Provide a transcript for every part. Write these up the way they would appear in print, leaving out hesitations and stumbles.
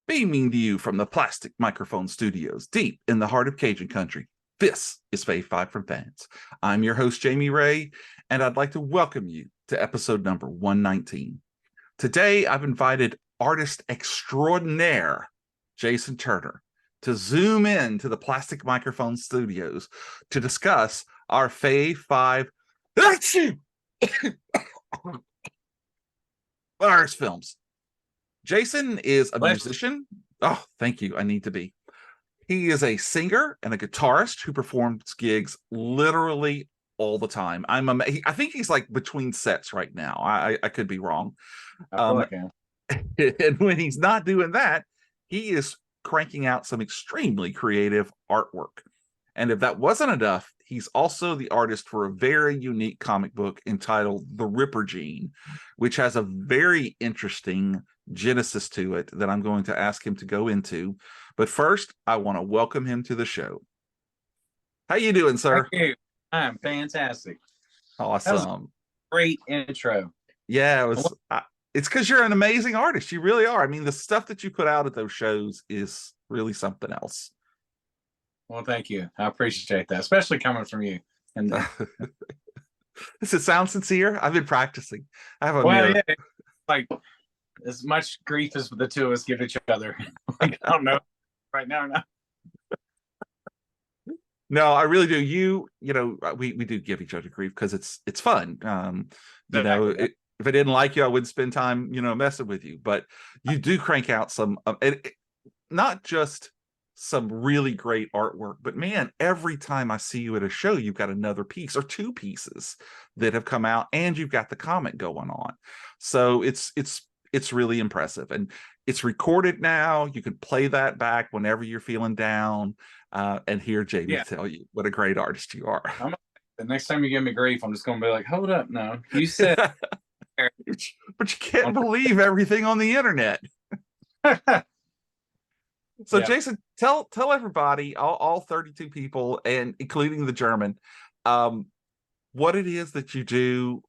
Beaming to you from the Plastic Microphone Studios, deep in the heart of Cajun country. This is Fave 5 from Fans. I'm your host, Jamie Ray, and I'd like to welcome you to episode number 119. Today, I've invited artist extraordinaire Jason Turner to zoom in to the Plastic Microphone Studios to discuss our Fave 5 artist films. Jason is a musician. Oh, thank you. I need to be. He is a singer and a guitarist who performs gigs literally all the time. I think he's like between sets right now. I could be wrong. And when he's not doing that, he is cranking out some extremely creative artwork. And if that wasn't enough, he's also the artist for a very unique comic book entitled The Ripper Gene, which has a very interesting genesis to it that I'm going to ask him to go into. But first, I want to welcome him to the show. How you doing, sir? Thank you. I'm fantastic. Awesome. That was a great intro. Yeah, it's because you're an amazing artist. You really are. I mean, the stuff that you put out at those shows is really something else. Well, thank you. I appreciate that, especially coming from you. And does it sound sincere? I've been practicing. I have a mirror. Yeah, like as much grief as the two of us give each other. Like, I don't know right now. No, I really do. You know, we do give each other grief because it's fun. You know, if I didn't like you, I wouldn't spend time, messing with you. But you do crank out some, not just some really great artwork, but man, every time I see you at a show, you've got another piece or two pieces that have come out, and you've got the comic going on. So it's really impressive, and it's recorded now. You can play that back whenever you're feeling down, and hear Jamie tell you what a great artist you are. The next time you give me grief, I'm just going to be like, hold up, no, you said. But you can't believe everything on the internet. So Jason, tell everybody, all 32 people, and including the German, what it is that you do.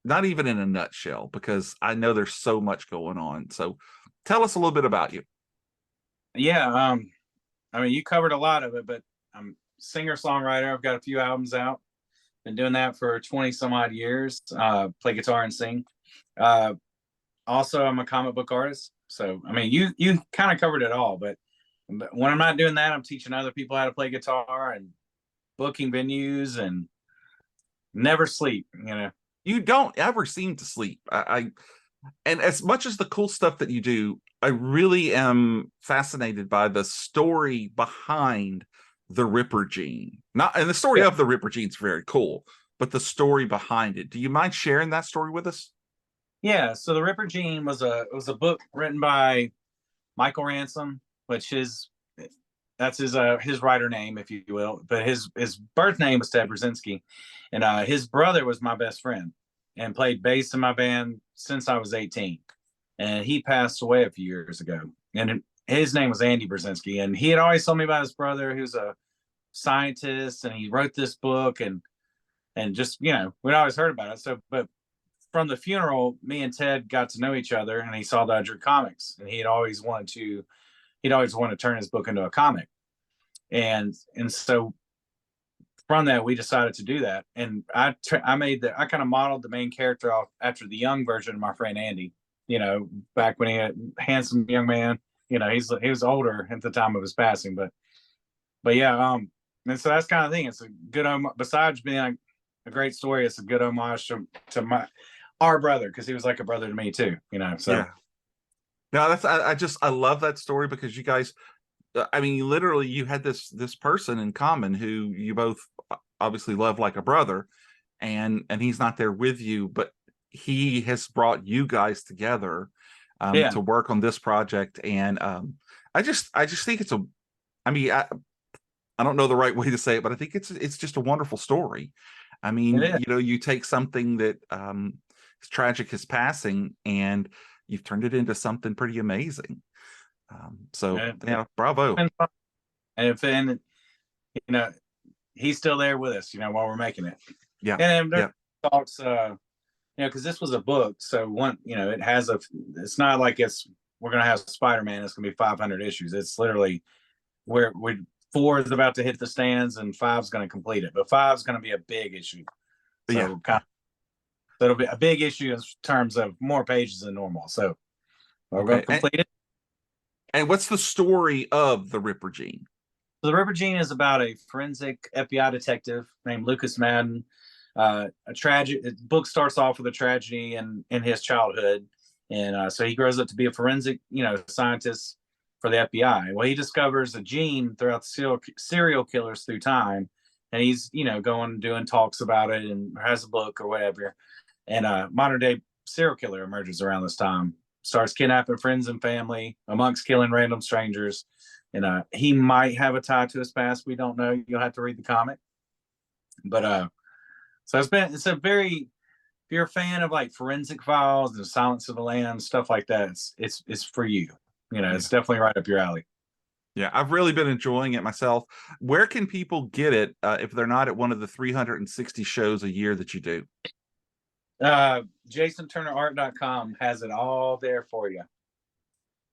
Not even in a nutshell, because I know there's so much going on. So tell us a little bit about you. Yeah, I mean, you covered a lot of it, but I'm singer-songwriter. I've got a few albums out. Been doing that for 20 some odd years. Play guitar and sing. Also, I'm a comic book artist. So, I mean, you kind of covered it all, but when I'm not doing that, I'm teaching other people how to play guitar and booking venues and never sleep. You don't ever seem to sleep. And as much as the cool stuff that you do, I really am fascinated by the story behind the Ripper Gene. And the story of the Ripper Gene is very cool, but the story behind it. Do you mind sharing that story with us? Yeah, so the Ripper Gene was a book written by Michael Ransom, which that's his writer name, if you will. But his birth name was Ted Brzezinski, and his brother was my best friend and played bass in my band since I was 18. And he passed away a few years ago. And his name was Andy Brzezinski, and he had always told me about his brother, who's a scientist, and he wrote this book, and just we'd always heard about it. So, but from the funeral, me and Ted got to know each other, and he saw that I drew comics, and he'd always wanted to turn his book into a comic. And so from that, we decided to do that. And I kind of modeled the main character off after the young version of my friend Andy, back when he had a handsome young man, he was older at the time of his passing, but yeah. And so that's kind of thing. It's a good, besides being a great story, it's a good homage to our brother, because he was like a brother to me too, so. Yeah. No, I love that story, because you guys, I mean, literally you had this person in common who you both obviously love like a brother, and he's not there with you, but he has brought you guys together to work on this project. And I just think I don't know the right way to say it, but I think it's just a wonderful story. I mean, you take something that is tragic as passing, and you've turned it into something pretty amazing. Bravo. And he's still there with us, while we're making it. Yeah. And talks, because this was a book, so it has it's not like it's we're gonna have Spider-Man. It's gonna be 500 issues. It's literally we 4 is about to hit the stands and 5's gonna complete it. But 5's gonna be a big issue. So Yeah. so it'll be a big issue in terms of more pages than normal. So we're going to complete it. And what's the story of the Ripper Gene? So the Ripper Gene is about a forensic FBI detective named Lucas Madden. A tragic book starts off with a tragedy in his childhood, and so he grows up to be a forensic, scientist for the FBI. Well, he discovers a gene throughout the serial killers through time, and he's going doing talks about it and has a book or whatever. And modern day serial killer emerges around this time, starts kidnapping friends and family amongst killing random strangers. And he might have a tie to his past. We don't know. You'll have to read the comic. But so it's a very, if you're a fan of like Forensic Files and Silence of the Lambs, stuff like that, it's for you. It's definitely right up your alley. Yeah, I've really been enjoying it myself. Where can people get it if they're not at one of the 360 shows a year that you do? JasonTurnerArt.com has it all there for you.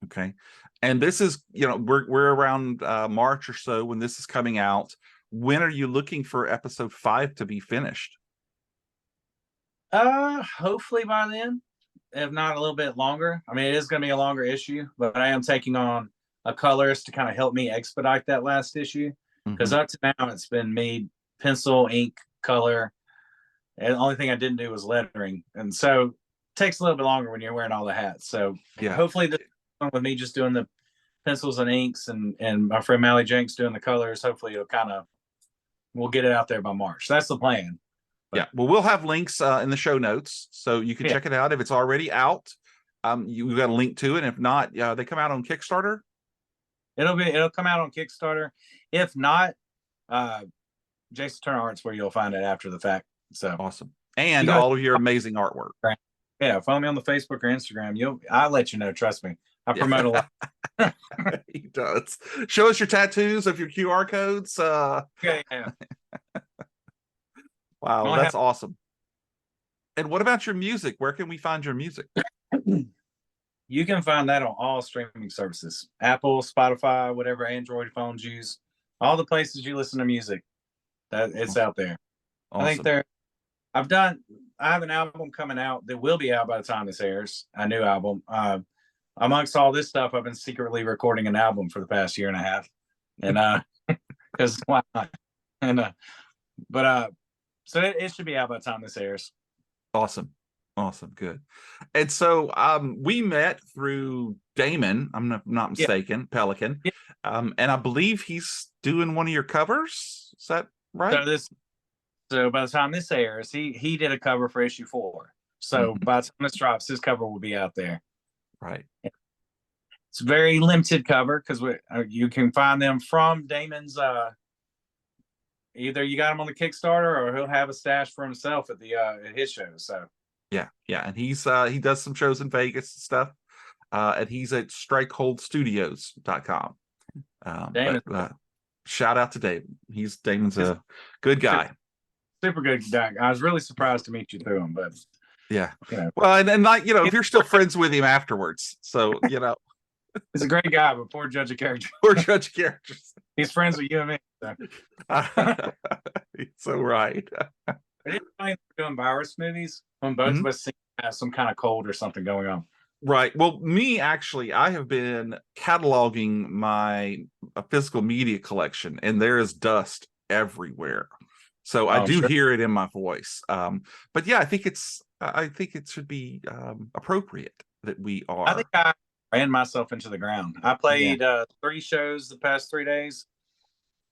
Okay. And this is, we're around March or so when this is coming out. When are you looking for episode 5 to be finished? Hopefully by then, if not a little bit longer. I mean, it is going to be a longer issue, but I am taking on a colorist to kind of help me expedite that last issue, because up to now it's been me pencil, ink, color. And the only thing I didn't do was lettering. And so it takes a little bit longer when you're wearing all the hats. So hopefully this one with me just doing the pencils and inks and my friend Mally Jenks doing the colors, hopefully we'll get it out there by March. That's the plan. But, well, we'll have links in the show notes so you can check it out. If it's already out, you got a link to it. If not, they come out on Kickstarter. It'll come out on Kickstarter. If not, Jason Turner Art's where you'll find it after the fact. So awesome. And all of your amazing artwork. Yeah, follow me on the Facebook or Instagram. I'll let you know. Trust me. I promote a lot. He does. Show us your tattoos of your QR codes. Yeah. Wow, that's awesome. And what about your music? Where can we find your music? You can find that on all streaming services. Apple, Spotify, whatever Android phones use. All the places you listen to music. It's out there. Awesome. I have an album coming out that will be out by the time this airs, a new album. Amongst all this stuff, I've been secretly recording an album for the past year and a half. And because why not? And so it should be out by the time this airs. Awesome. Good. And so we met through Damon, I'm not mistaken, Pelican. And I believe he's doing one of your covers. Is that right? So by the time this airs, he did a cover for issue 4. So by the time this drops, his cover will be out there. Right. It's a very limited cover because you can find them from Damon's. Either you got him on the Kickstarter or he'll have a stash for himself at his shows. So yeah, and he does some shows in Vegas and stuff. And he's at strikeholdstudios.com. Shout out to Damon. Damon's a good guy. Super good guy. I was really surprised to meet you through him, but well, and like if you're still friends with him afterwards, so he's a great guy, but poor judge of character. He's friends with you and me. So. So right. It's funny doing virus movies when both of us have some kind of cold or something going on. Right. Well, me actually, I have been cataloging my physical media collection, and there is dust everywhere. So I do hear it in my voice. But yeah, I think it should be appropriate that we are. I think I ran myself into the ground. I played 3 shows the past 3 days,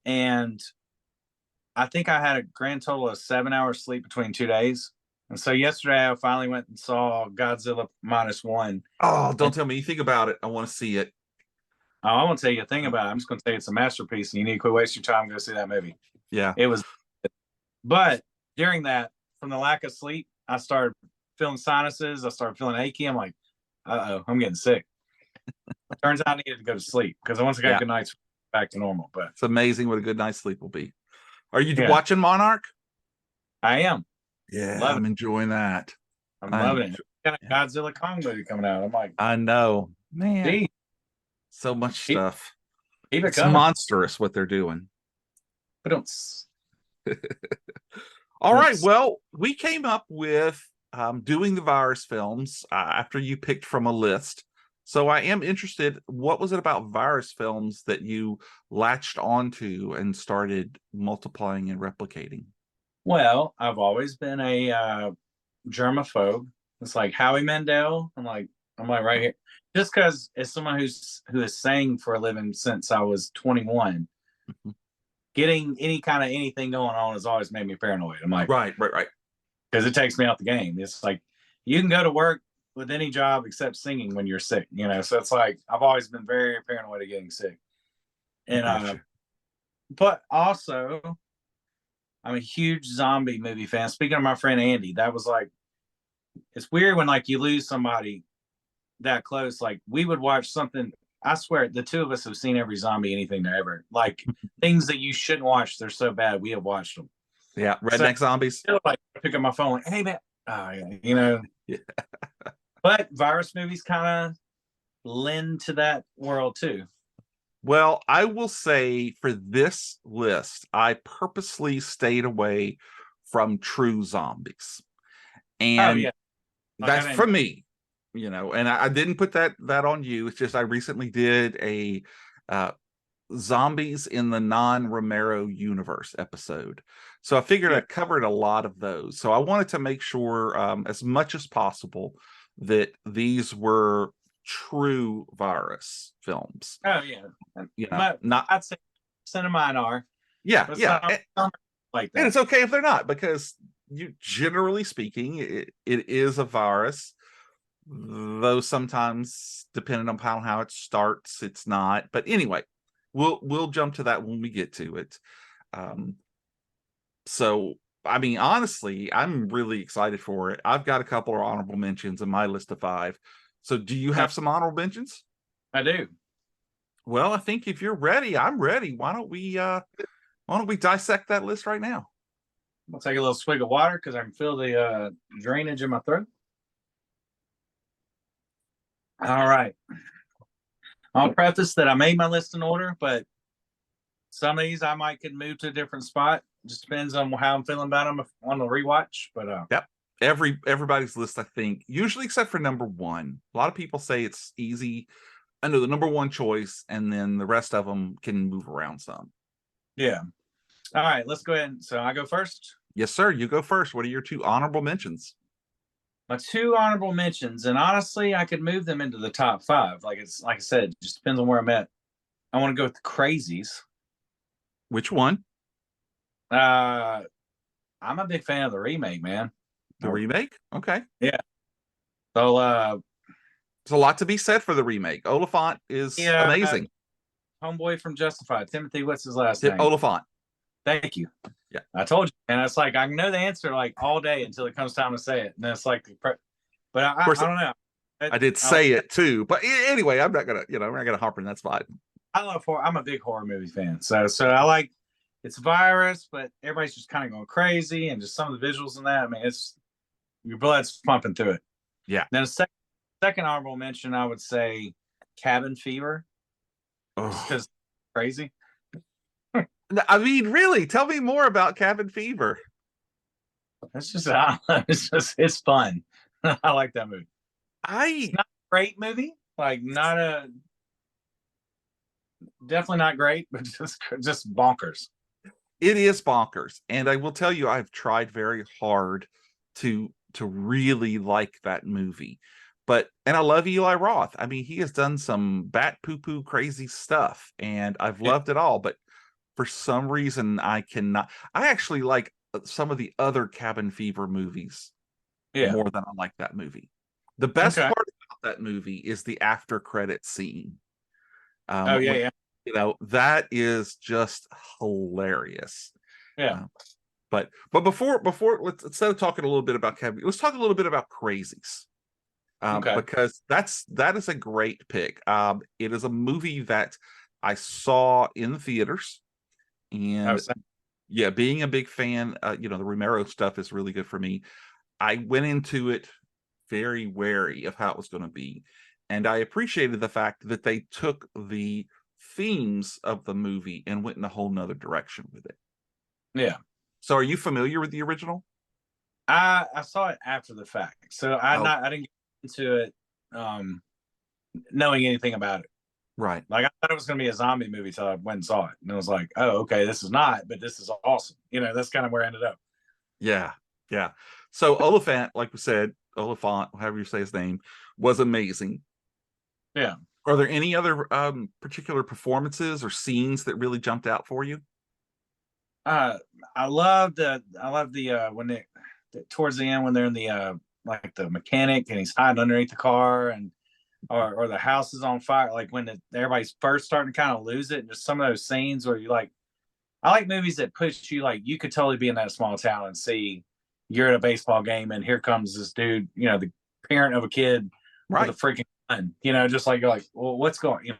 and I think I had a grand total of 7 hours sleep between 2 days. And so yesterday I finally went and saw Godzilla -1. Oh, don't tell me. You think about it. I want to see it. Oh, I won't tell you a thing about it. I'm just going to tell you it's a masterpiece, and you need to quit wasting your time and go see that movie. Yeah. It was. But during that, from the lack of sleep, I started feeling sinuses. I started feeling achy. I'm like, I'm getting sick. Turns out I needed to go to sleep because once I got good nights, back to normal. But it's amazing what a good night's sleep will be. Are you watching Monarch? I am. Yeah, I'm enjoying that. I'm loving it. Got a Godzilla Kong movie coming out. I'm like, I know. Man, Gee, so much keep, stuff. keep it It's coming. monstrous what they're doing. But don't. All right. Well, we came up with doing the virus films after you picked from a list. So I am interested, what was it about virus films that you latched onto and started multiplying and replicating? Well, I've always been a germaphobe. It's like Howie Mandel. I'm like right here. Just because as someone who has sang for a living since I was 21, getting any kind of anything going on has always made me paranoid. I'm like, Right. because it takes me out the game. It's like you can go to work with any job except singing when you're sick, you know. So it's like I've always been very paranoid of getting sick. And Gotcha. but also I'm a huge zombie movie fan. Speaking of my friend Andy, that was like it's weird when like you lose somebody that close. Like we would watch something. I swear, the two of us have seen every zombie anything there ever. Like things that you shouldn't watch, they're so bad. We have watched them. Yeah, redneck zombies. Still, like I pick up my phone, like, hey man, you know. Yeah. But virus movies kind of lend to that world too. Well, I will say for this list, I purposely stayed away from true zombies. Oh And yeah, like that's from me, and I didn't put that on you. It's just I recently did a uh zombies in the non-Romero universe episode. So I figured yeah. I covered a lot of those. So I wanted to make sure as much as possible that these were true virus films. Oh yeah. But Not I'd say some of mine are, yeah, but yeah. some like And that. it's okay if they're not, because you generally speaking, it is a virus, though sometimes depending upon how it starts, it's not. But anyway, we'll jump to that when we get to it. Um, so I mean, honestly, I'm really excited for it. I've got a couple of honorable mentions in my list of 5. So do you have some honorable mentions? I do. Well, I think if you're ready, I'm ready. Why don't we dissect that list right now? I'll take a little swig of water because I can feel the drainage in my throat. All right. I'll preface that I made my list in order, but some of these I might could move to a different spot. Just depends on how I'm feeling about them on the rewatch. But Yep. Everybody's list, I think, usually except for number 1. A lot of people say it's easy. I know the number 1 choice, and then the rest of them can move around some. yeah. All right, let's go ahead. So I go first. Yes, sir. You go first. What are your 2 honorable mentions? My 2 honorable mentions, and honestly, I could move them into the top 5. Like I said, it just depends on where I'm at. I want to go with the Crazies. Which one? I'm a big fan of the remake, man. The remake? Okay. Yeah. So There's a lot to be said for the remake. Oliphant is amazing. Homeboy from Justified, Timothy, what's his last name? Oliphant. Thank you. Yeah. I told you. And it's like I know the answer like all day until it comes time to say it. And it's like but I don't know. I did say it too. But anyway, I'm not gonna harp in that spot. I love horror. I'm a big horror movie fan. So I like it's a virus, but everybody's just kind of going crazy and just some of the visuals in that. I mean, it's your blood's pumping through it. Yeah. Then a second honorable mention, I would say Cabin Fever. Because crazy. I mean, really, tell me more about Cabin Fever. It's fun. I like that movie. It's not a great movie, like definitely not great, but just bonkers. It is bonkers, and I will tell you, I've tried very hard to really like that movie. And I love Eli Roth. I mean, he has done some bat poo poo crazy stuff, and I've loved it all. But for some reason, I cannot. I actually like some of the other Cabin Fever movies more than I like that movie. The best part about that movie is the after credit scene. Yeah. That is just hilarious. Yeah. But before let's, instead of talking a little bit about Cabin, let's talk a little bit about Crazies. Because that is a great pick. It is a movie that I saw in the theaters, and being a big fan, the Romero stuff is really good for me. I went into it very wary of how it was going to be, And I appreciated the fact that they took the themes of the movie and went in a whole nother direction with it. Yeah. So are you familiar with the original? I saw it after the fact, so I didn't get into it knowing anything about it. Right. Like I thought it was going to be a zombie movie till I went and saw it, and I was like, oh, okay, this is not, but this is awesome. That's kind of where I ended up. Yeah. Yeah. So Oliphant, like we said, Oliphant, however you say his name, was amazing. Yeah. Are there any other particular performances or scenes that really jumped out for you? I love the when they towards the end when they're in the like the mechanic and he's hiding underneath the car and or the house is on fire, like when everybody's first starting to kind of lose it, and just some of those scenes where you like, I like movies that push you, like you could totally be in that small town and see you're at a baseball game and here comes this dude, the parent of a kid Right. with a freaking gun, just like you're like, well, what's going,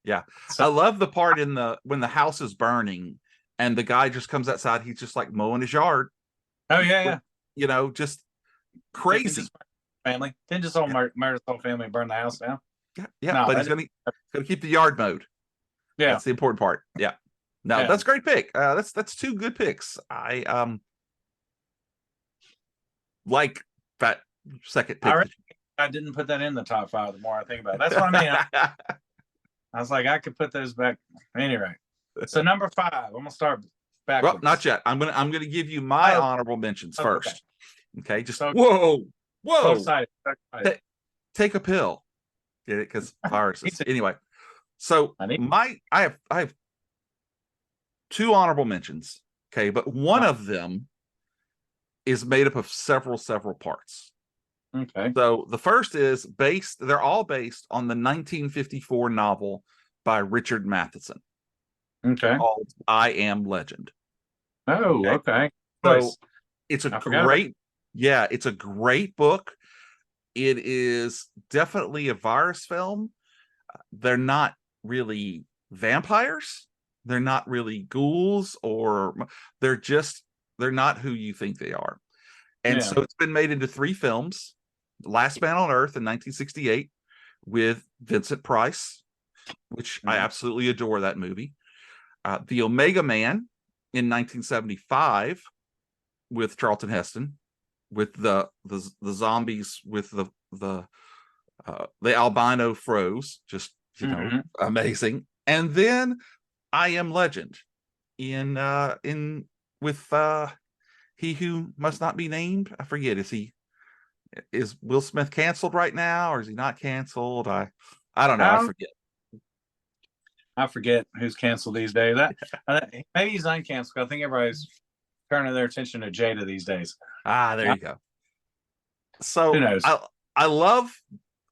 Yeah. So, I love the part when the house is burning and the guy just comes outside, he's just like mowing his yard. oh yeah, yeah. Just crazy. Didn't just all murder the whole family and burn the house down. Yeah, no, but he's gonna keep the yard mode. Yeah, that's the important part. Yeah, no, yeah. That's a great pick. That's two good picks. I like that second pick. I didn't put that in the top 5. The more I think about it, that's what I mean. I was like, I could put those back. Anyway, so number 5. I'm gonna start backwards. Well, not yet. I'm gonna give you my honorable mentions first. Okay, just so, whoa. So excited. Take a pill. Get it? Because viruses. Anyway, so I have 2 honorable mentions. Okay, but one of them is made up of several parts. Okay. So the first is they're all based on the 1954 novel by Richard Matheson. Okay. Called I Am Legend. Oh, okay. So it's a great book. It is definitely a virus film. They're not really vampires. They're not really ghouls, they're not who you think they are. And so it's been made into 3 films. Last Man on Earth in 1968 with Vincent Price, which I absolutely adore that movie. The Omega Man in 1975 with Charlton Heston, with the zombies with the albino froze, just amazing. And then I Am Legend in with He Who Must Not Be Named. I forget, is Will Smith canceled right now, or is he not canceled? I don't know. I forget who's canceled these days. Maybe he's uncanceled. I think everybody's turning their attention to Jada these days. There you go. So who knows? I love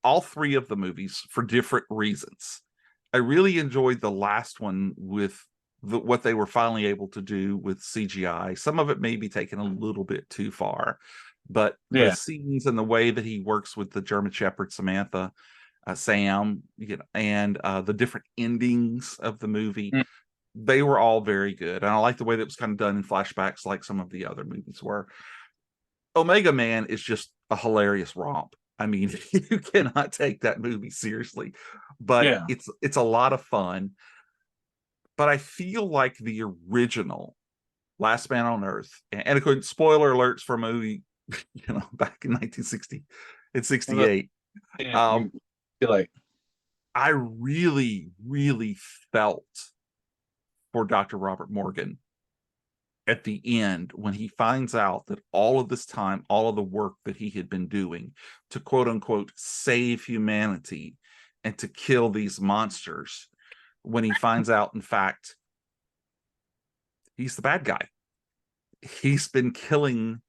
all 3 of the movies for different reasons. I really enjoyed the last one with what they were finally able to do with CGI. Some of it may be taken a little bit too far, but the scenes and the way that he works with the German Shepherd Samantha, Sam, and the different endings of the movie, they were all very good. And I like the way that it was kind of done in flashbacks, like some of the other movies were. Omega Man is just a hilarious romp. I mean, you cannot take that movie seriously, but it's a lot of fun. But I feel like the original Last Man on Earth, and of course, spoiler alerts for a movie, back in 1960 and 68. I really, really felt for Dr. Robert Morgan at the end when he finds out that all of this time, all of the work that he had been doing to quote unquote save humanity and to kill these monsters, when he finds out, in fact, he's the bad guy. He's been killing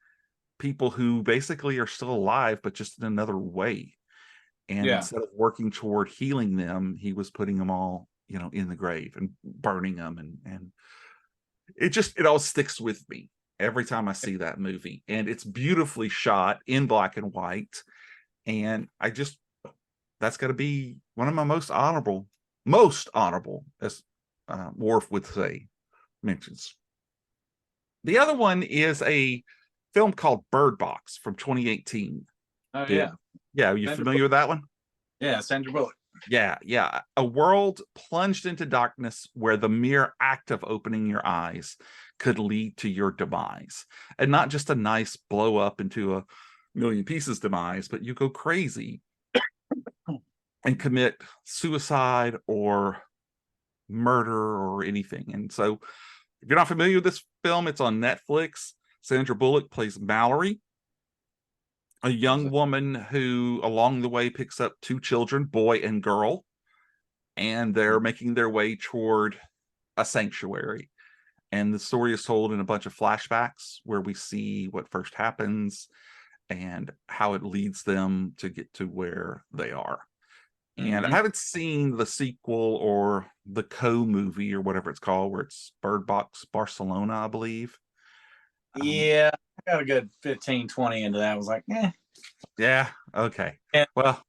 people who basically are still alive, but just in another way. And instead of working toward healing them, he was putting them all, in the grave and burning them. And it all sticks with me every time I see that movie. And it's beautifully shot in black and white. And that's got to be one of my most honorable, as Worf would say, mentions. The other one is a film called Bird Box from 2018. Oh, yeah. Yeah, are you familiar with that one? Yeah, Sandra Bullock. Yeah. A world plunged into darkness where the mere act of opening your eyes could lead to your demise. And not just a nice blow up into a million pieces demise, but you go crazy and commit suicide or murder or anything. And so, if you're not familiar with this film, it's on Netflix. Sandra Bullock plays Mallory, a young woman who along the way picks up two children, boy and girl, and they're making their way toward a sanctuary. And the story is told in a bunch of flashbacks where we see what first happens and how it leads them to get to where they are. And I haven't seen the sequel or the movie or whatever it's called, where it's Bird Box Barcelona, I believe. Yeah, I got a good 15, 20 into that. I was like, Yeah, okay. And well,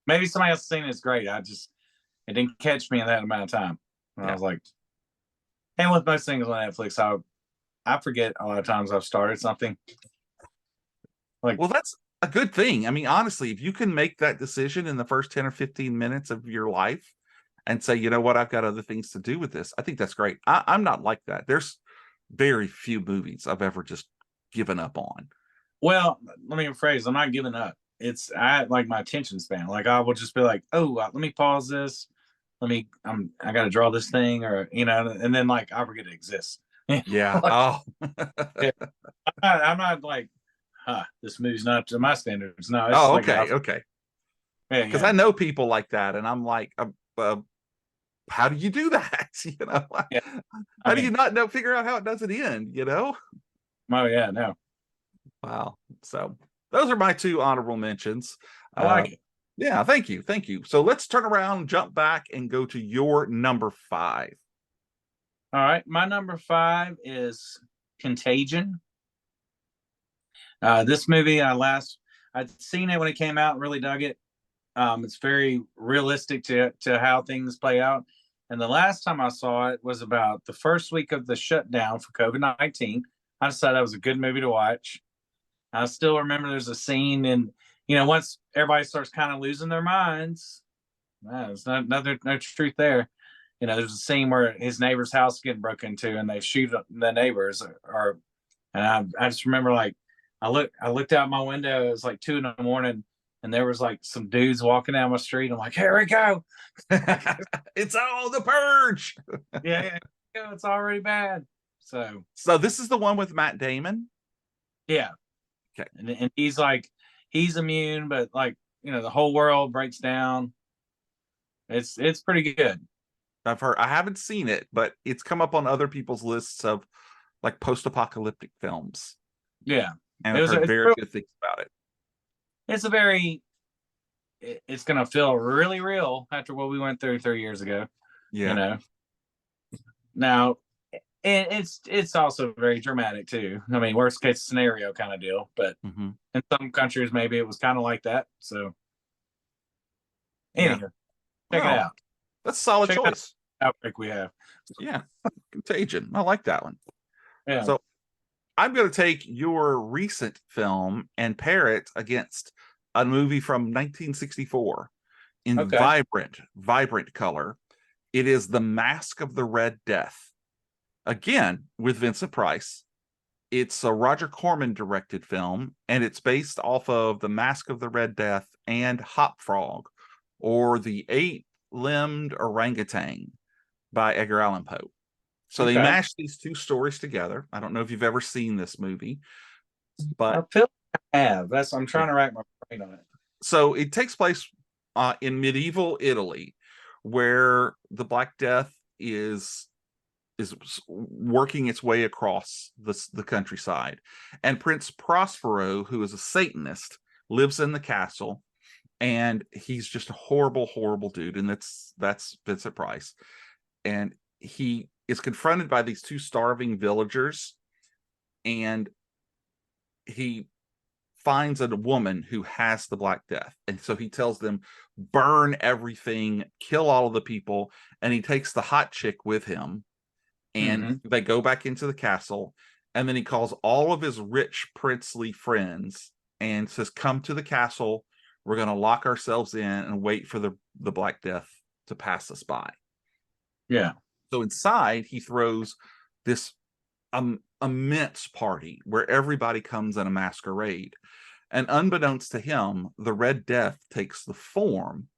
maybe somebody else seen it's great. It didn't catch me in that amount of time. And I was like, and with most things on Netflix, I forget a lot of times I've started something. Well, that's a good thing. I mean, honestly, if you can make that decision in the first 10 or 15 minutes of your life and say, you know what, I've got other things to do with this, I think that's great. I'm not like that. There's very few movies I've ever just given up on. Well, let me rephrase. I'm not giving up. I like my attention span. Like I will just be like, oh, let me pause this. I got to draw this thing, or and then like I forget it exists. Yeah. Yeah. I'm not like, this movie's not to my standards. No, it's okay. Okay. Because yeah. I know people like that, and I'm like, how do you do that? Yeah. How do you not know figure out how it doesn't end? Oh yeah, no. Wow. So those are my two honorable mentions. I like it. Yeah, thank you. So let's turn around, jump back, and go to your number 5. All right, my number 5 is Contagion. This movie, I'd seen it when it came out, really dug it. It's very realistic to how things play out. And the last time I saw it was about the first week of the shutdown for COVID-19. I decided that was a good movie to watch. I still remember there's a scene, and once everybody starts kind of losing their minds, there's no truth there. There's a scene where his neighbor's house is getting broken into, and they shoot the neighbors. And I just remember, like, I looked out my window. It was like 2 a.m, and there was like some dudes walking down my street. I'm like, here we go. It's all the purge. Yeah, it's already bad. So this is the one with Matt Damon. Yeah. Okay. And he's immune, but like, the whole world breaks down. It's pretty good. I've heard. I haven't seen it, but it's come up on other people's lists of like post-apocalyptic films. Yeah, and I've heard very good things about it. It's gonna feel really real after what we went through 3 years ago. Yeah. Now, it's also very dramatic too. I mean, worst case scenario kind of deal, but in some countries maybe it was kind of like that. So anyway, check it out. That's a solid choice. Outbreak we have. Yeah, Contagion. I like that one. Yeah. So I'm going to take your recent film and pair it against a movie from 1964 in vibrant color. It is The Mask of the Red Death. Again, with Vincent Price. It's a Roger Corman directed film, and it's based off of The Mask of the Red Death and Hop Frog, or The Eight-Limbed Orangutan by Edgar Allan Poe. So they mashed these two stories together. I don't know if you've ever seen this movie, but I feel like I have. I'm trying to rack my brain on it. So it takes place in medieval Italy, where the Black Death is working its way across the countryside, and Prince Prospero, who is a Satanist, lives in the castle, and he's just a horrible dude, and that's Vincent Price, and he is confronted by these two starving villagers, and he finds a woman who has the Black Death, and so he tells them, burn everything, kill all of the people, and he takes the hot chick with him, and they go back into the castle, and then he calls all of his rich princely friends and says, come to the castle We're going to lock ourselves in and wait for the Black Death to pass us by. Yeah. So inside, he throws this immense party where everybody comes in a masquerade. And unbeknownst to him, the Red Death takes the form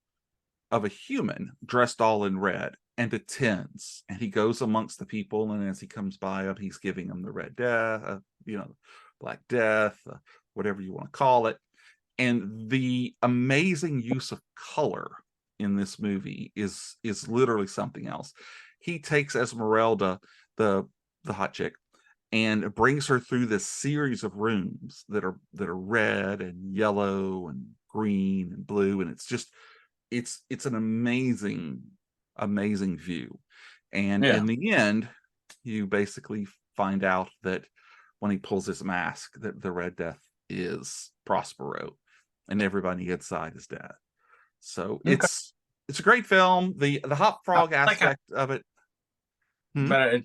of a human dressed all in red and attends. And he goes amongst the people, and as he comes by them, he's giving them the Red Death, Black Death, whatever you want to call it. And the amazing use of color in this movie is literally something else. He takes Esmeralda, the hot chick, and brings her through this series of rooms that are red and yellow and green and blue, and it's an amazing view. And in the end, you basically find out that when he pulls his mask, that the Red Death is Prospero, and everybody inside is dead. So it's a great film. The hop frog aspect of it. But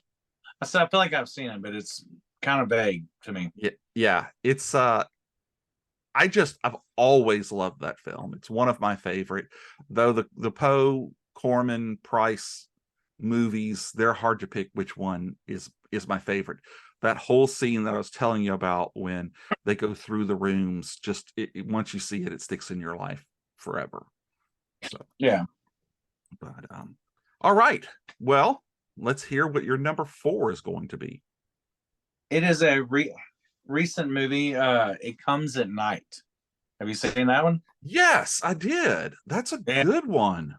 I feel like I've seen it, but it's kind of vague to me. Yeah. It's I've always loved that film. It's one of my favorite. Though the Poe, Corman, Price movies, they're hard to pick which one is my favorite. That whole scene that I was telling you about when they go through the rooms, just once you see it, it sticks in your life forever. So yeah. But all right. Well, let's hear what your number 4 is going to be. It is a recent movie. It Comes at Night. Have you seen that one? Yes, I did. That's a good one.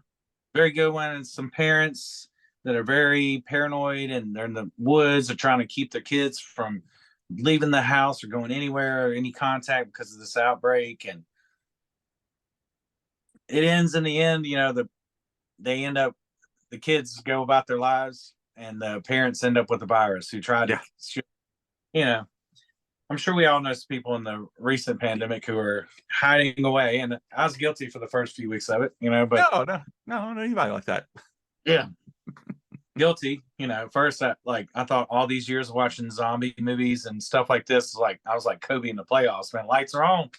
Very good one. And some parents that are very paranoid, and they're in the woods. They're trying to keep their kids from leaving the house or going anywhere or any contact because of this outbreak. And it ends in the end, they end up, the kids go about their lives, and the parents end up with the virus who tried to, I'm sure we all know some people in the recent pandemic who are hiding away, and I was guilty for the first few weeks of it, but no, anybody like that. Yeah. Guilty, first I thought all these years of watching zombie movies and stuff like this, I was like Kobe in the playoffs, man, lights are on.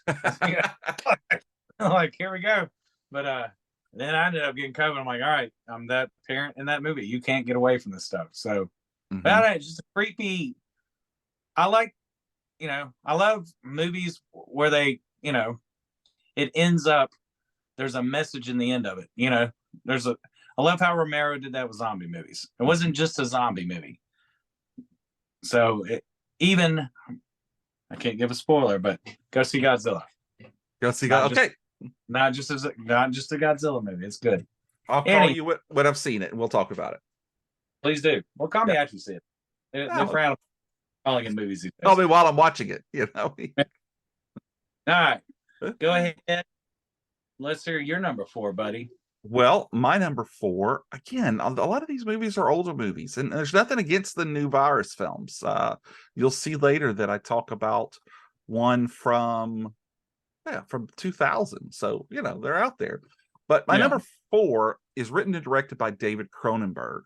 Like, here we go. But then I ended up getting COVID. I'm like, all right, I'm that parent in that movie. You can't get away from this stuff. So it's just a creepy. I love movies where they, it ends up, there's a message in the end of it. I love how Romero did that with zombie movies. It wasn't just a zombie movie. So I can't give a spoiler, but go see Godzilla. Okay. Not just a Godzilla movie. It's good. I'll call you when I've seen it, and we'll talk about it. Please do. Well, call me after you see it. They're frown calling in movies these days. Call me while I'm watching it. All right. Go ahead. Let's hear your number 4, buddy. Well, my number 4, again, a lot of these movies are older movies, and there's nothing against the new virus films. You'll see later that I talk about one from 2000. So, they're out there. But my number 4 is written and directed by David Cronenberg,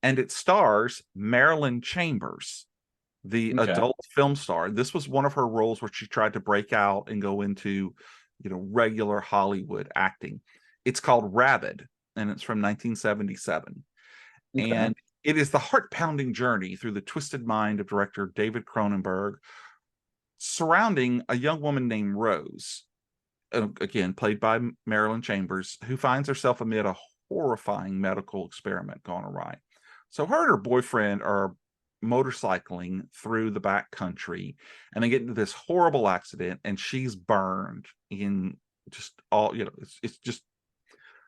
and it stars Marilyn Chambers, the adult film star. This was one of her roles where she tried to break out and go into, regular Hollywood acting. It's called Rabid, and it's from 1977. And it is the heart-pounding journey through the twisted mind of director David Cronenberg surrounding a young woman named Rose, again, played by Marilyn Chambers, who finds herself amid a horrifying medical experiment gone awry. So her and her boyfriend are motorcycling through the back country, and they get into this horrible accident, and she's burned in just all, it's just,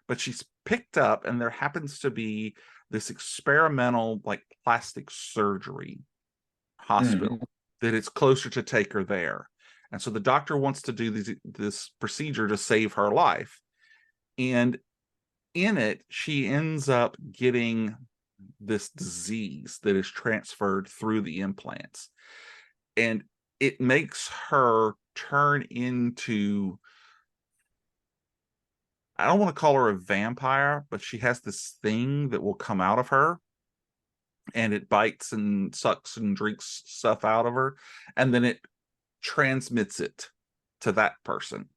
but she's picked up, and there happens to be this experimental plastic surgery hospital that it's closer to take her there. And so the doctor wants to do this procedure to save her life. And in it, she ends up getting this disease that is transferred through the implants. And it makes her turn into, I don't want to call her a vampire, but she has this thing that will come out of her, and it bites and sucks and drinks stuff out of her, and then it transmits it to that person.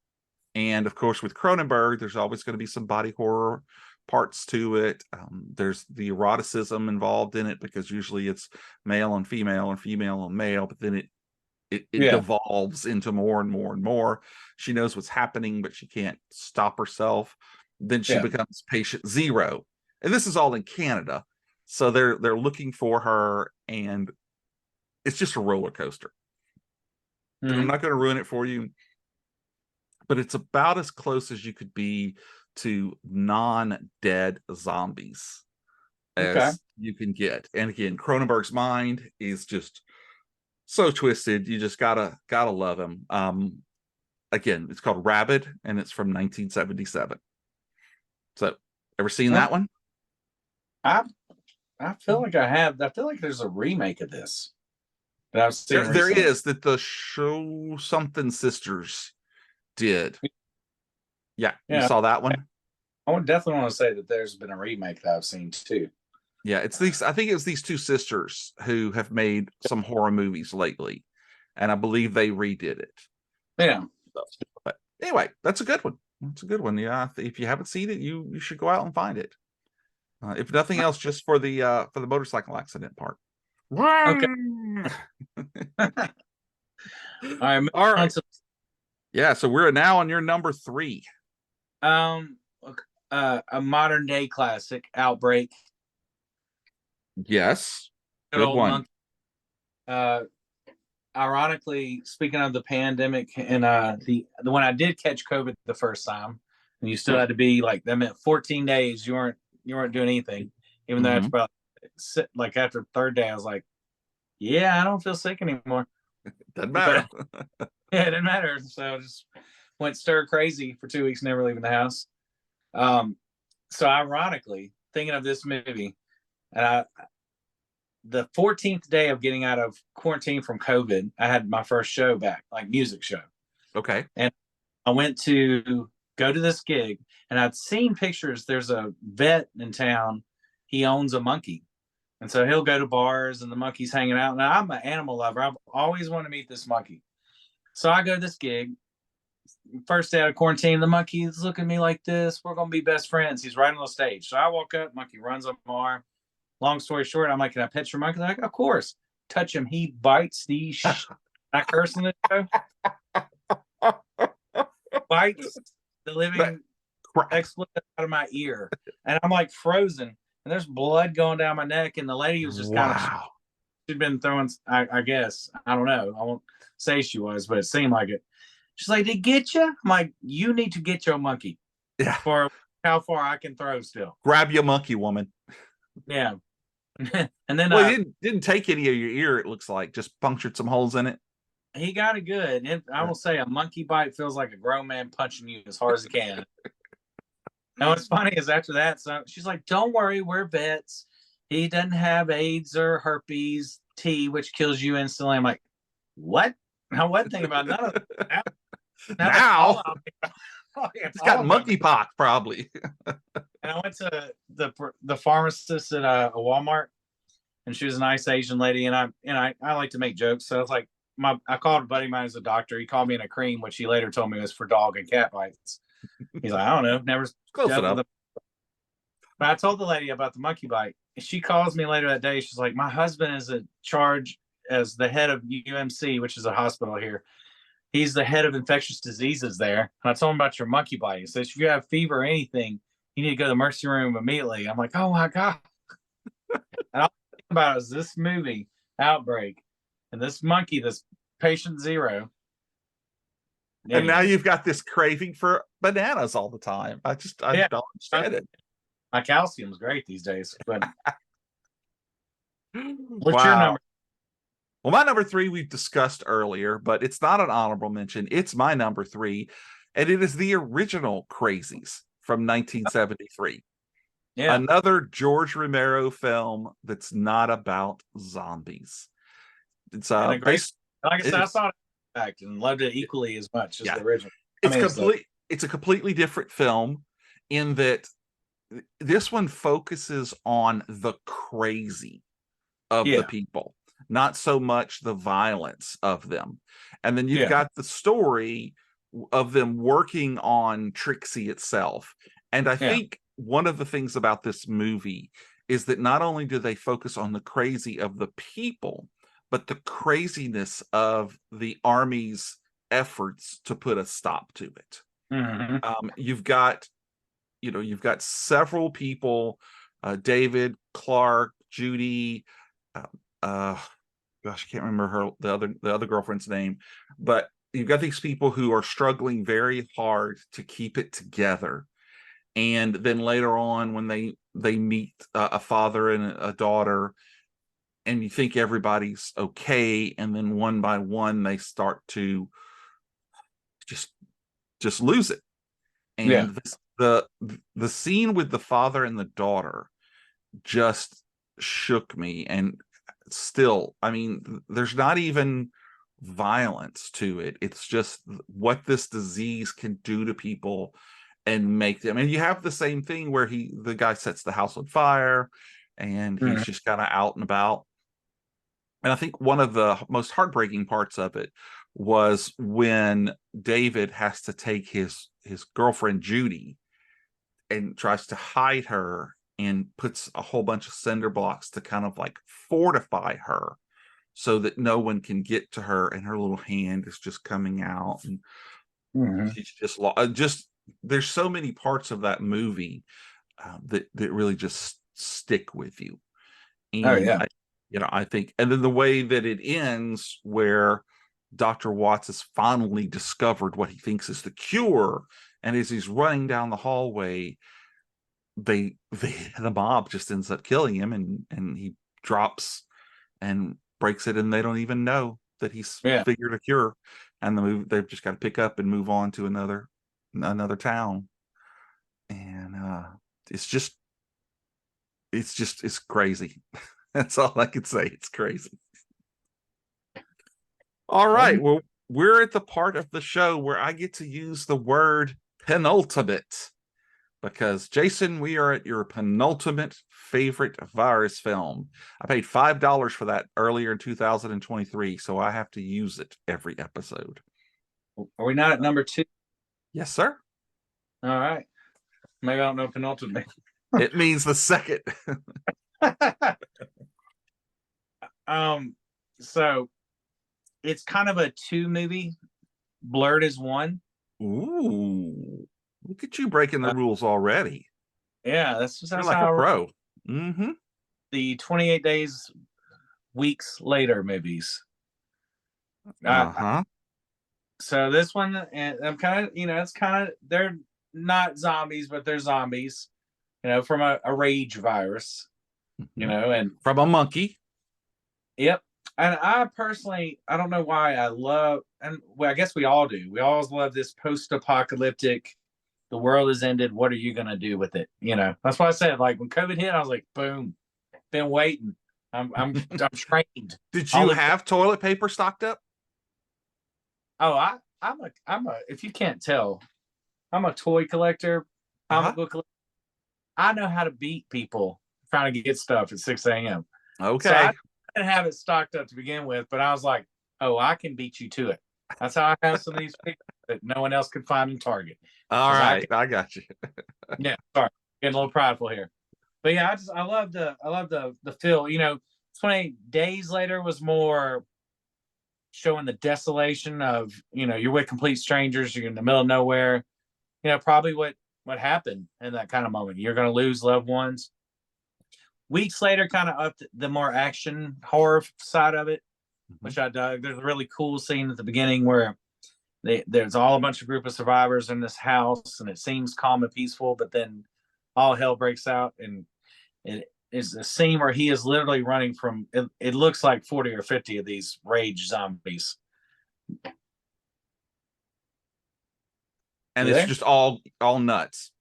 And of course, with Cronenberg, there's always going to be some body horror parts to it. There's the eroticism involved in it because usually it's male and female or female and male, but then it devolves into more and more and more. She knows what's happening, but she can't stop herself. Then she becomes patient zero. And this is all in Canada. So they're looking for her, and it's just a roller coaster. And I'm not going to ruin it for you, but it's about as close as you could be to non-dead zombies as you can get. And again, Cronenberg's mind is just so twisted. You just gotta love him. Again, it's called Rabid, and it's from 1977. So, ever seen that one? I feel like I have. I feel like there's a remake of this that I've seen. There is, that the Show Something Sisters did. Yeah, you saw that one? I would definitely want to say that there's been a remake that I've seen too. Yeah, it's these. I think it's these two sisters who have made some horror movies lately, and I believe they redid it. Yeah. But anyway, that's a good one. It's a good one. Yeah, if you haven't seen it, you should go out and find it. If nothing else, just for the motorcycle accident part. Okay. All right. Yeah, so we're now on your number 3. A modern day classic, Outbreak. Yes, good one. Ironically, speaking of the pandemic, and the when I did catch COVID the first time, and you still had to be like, that meant 14 days you weren't doing anything, even though after about after the third day I was like, yeah, I don't feel sick anymore. Doesn't matter. Yeah, it didn't matter. So I just went stir crazy for 2 weeks, never leaving the house. So ironically, thinking of this movie, and the 14th day of getting out of quarantine from COVID, I had my first show back, like music show. Okay. And I went to go to this gig, and I'd seen pictures. There's a vet in town. He owns a monkey. And so he'll go to bars and the monkey's hanging out. Now, I'm an animal lover. I've always wanted to meet this monkey. So I go to this gig. First day out of quarantine, the monkey's looking at me like this. We're going to be best friends. He's right on the stage. So I walk up, monkey runs up my arm. Long story short, I'm like, can I pet your monkey? They're like, of course. Touch him. He bites the I curse in the show. Bites the living explode out of my ear. And I'm like frozen. And there's blood going down my neck. And the lady was just kind of, she'd been throwing, I guess, I don't know. I won't say she was, but it seemed like it. She's like, did it get you? I'm like, you need to get your monkey. Yeah. For how far I can throw still. Grab your monkey, woman. Yeah. And then he didn't take any of your ear, it looks like, just punctured some holes in it. He got it good. And I will say, a monkey bite feels like a grown man punching you as hard as he can. And what's funny is after that, so she's like, don't worry, we're vets. He doesn't have AIDS or herpes T, which kills you instantly. I'm like, what? I wasn't thinking about none of that. Now he's got monkeypox probably. And I went to the pharmacist at a Walmart, and she was a nice Asian lady, and I like to make jokes, so I was like, I called a buddy of mine as a doctor. He called me in a cream, which he later told me was for dog and cat bites. He's like, I don't know, never close enough. But I told the lady about the monkey bite. She calls me later that day. She's like, my husband is in charge as the head of UMC, which is a hospital here. He's the head of infectious diseases there. And I told him about your monkey bite. He says, if you have fever or anything, you need to go to the emergency room immediately. I'm like, oh my God. And all I think about is this movie, Outbreak, and this monkey, this patient zero. And now you've got this craving for bananas all the time. I don't understand it. My calcium's great these days. But what's your number? Well, my number 3 we've discussed earlier, but it's not an honorable mention. It's my number 3, and it is the original Crazies from 1973. Yeah. Another George Romero film that's not about zombies. It's like I said, I saw it back and loved it equally as much as the original. It's a completely different film in that this one focuses on the crazy of the people, not so much the violence of them. And then you've got the story of them working on Trixie itself. And I think one of the things about this movie is that not only do they focus on the crazy of the people, but the craziness of the army's efforts to put a stop to it. You've got several people, David, Clark, Judy, gosh, I can't remember the other girlfriend's name, but you've got these people who are struggling very hard to keep it together. And then later on, when they meet a father and a daughter, and you think everybody's okay, and then one by one they start to just lose it. And the scene with the father and the daughter just shook me. And still, I mean, there's not even violence to it. It's just what this disease can do to people and make them. And you have the same thing where the guy sets the house on fire and he's just kind of out and about. And I think one of the most heartbreaking parts of it was when David has to take his girlfriend Judy and tries to hide her and puts a whole bunch of cinder blocks to kind of like fortify her so that no one can get to her, and her little hand is just coming out, and she's just there's so many parts of that movie that really just stick with you. And I think, and then the way that it ends, where Dr. Watts has finally discovered what he thinks is the cure, and as he's running down the hallway, the mob just ends up killing him, and he drops and breaks it, and they don't even know that he's figured a cure, and they've just got to pick up and move on to another town. And it's crazy. That's all I could say. It's crazy. All right, well, we're at the part of the show where I get to use the word penultimate, because Jason, we are at your penultimate favorite virus film. I paid $5 for that earlier in 2023, so I have to use it every episode. Are we not at number 2? Yes, sir. All right. Maybe I don't know penultimate. It means the second. So it's kind of a 2 movie blurred as one. Ooh, look at you breaking the rules already. Yeah, that's like a pro. Mm-hmm. The 28 days, weeks later movies. So this one, and I'm kind of, it's kind of, they're not zombies, but they're zombies, from a rage virus, and from a monkey. Yep. And I personally, I don't know why I love, and well, I guess we all do. We always love this post-apocalyptic, the world has ended. What are you going to do with it? That's why I said, like, when COVID hit, I was like, boom, been waiting. I'm trained. Did you have toilet paper stocked up? Oh, I'm a, if you can't tell, I'm a toy collector, comic book collector. I know how to beat people trying to get stuff at 6 a.m. Okay. So I didn't have it stocked up to begin with, but I was like, oh, I can beat you to it. That's how I have some of these people that no one else can find in Target. All right, I got you. Yeah, sorry, getting a little prideful here, but yeah, I love the feel. 28 days later was more showing the desolation of you're with complete strangers, you're in the middle of nowhere. Probably what happened in that kind of moment. You're going to lose loved ones. Weeks later, kind of up the more action horror side of it, which I dug. There's a really cool scene at the beginning where there's all a bunch of group of survivors in this house, and it seems calm and peaceful, but then all hell breaks out, and it is a scene where he is literally running from. It looks like 40 or 50 of these rage zombies, and it's just all nuts.